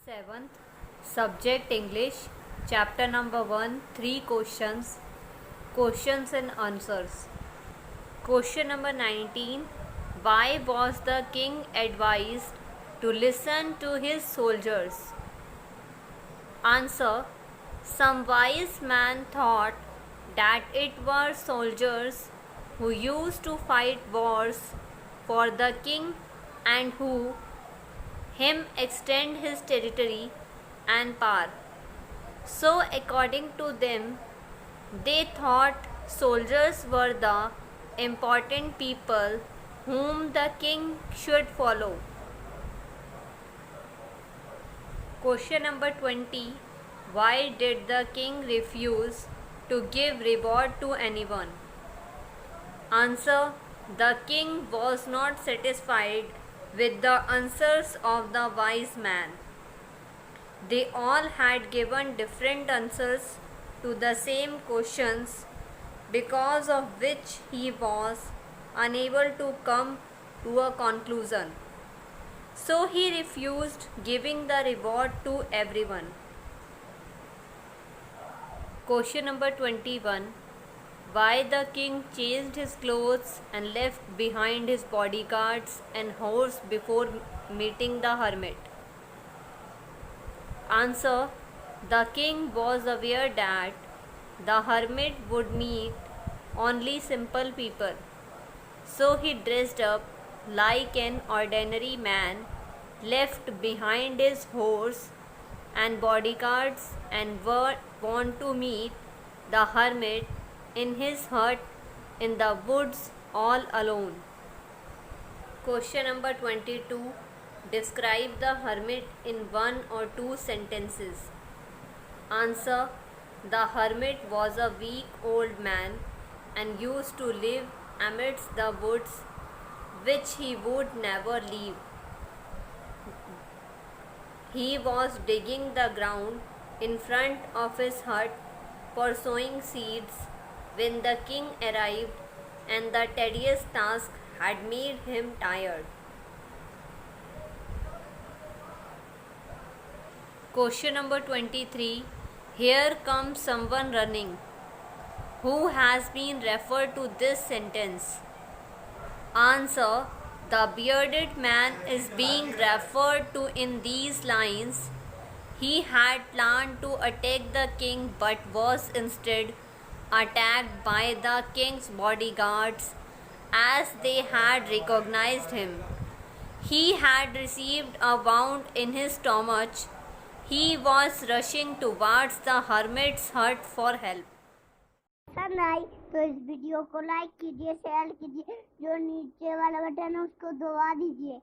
7th Subject English, Chapter number 1, 3 questions, questions and answers. Question number 19. Why was the king advised to listen to his soldiers? Answer. Some wise man thought that it were soldiers who used to fight wars for the king and who him extend his territory and power. So according to them, they thought soldiers were the important people whom the king should follow. Question number 20. Why did the king refuse to give reward to anyone? Answer. The king was not satisfied with the answers of the wise man. They all had given different answers to the same questions, because of which he was unable to come to a conclusion. So he refused giving the reward to everyone. Question number 21. Why the king changed his clothes and left behind his bodyguards and horse before meeting the hermit? Answer. The king was aware that the hermit would meet only simple people. So he dressed up like an ordinary man, left behind his horse and bodyguards, and went to meet the hermit in his hut in the woods all alone. Question number 22. Describe the hermit in 1 or 2 sentences. Answer. The hermit was a weak old man and used to live amidst the woods, which he would never leave. He was digging the ground in front of his hut for sowing seeds when the king arrived, and the tedious task had made him tired. Question number 23. Here comes someone running. Who has been referred to this sentence? Answer. The bearded man is being referred to in these lines. He had planned to attack the king but was instead attacked by the king's bodyguards, as they had recognized him. He had received a wound in his stomach. He was rushing towards the hermit's hut for help. पसंद आई तो इस video को like कीजिए, share कीजिए, जो नीचे वाला button है उसको दबा दीजिए।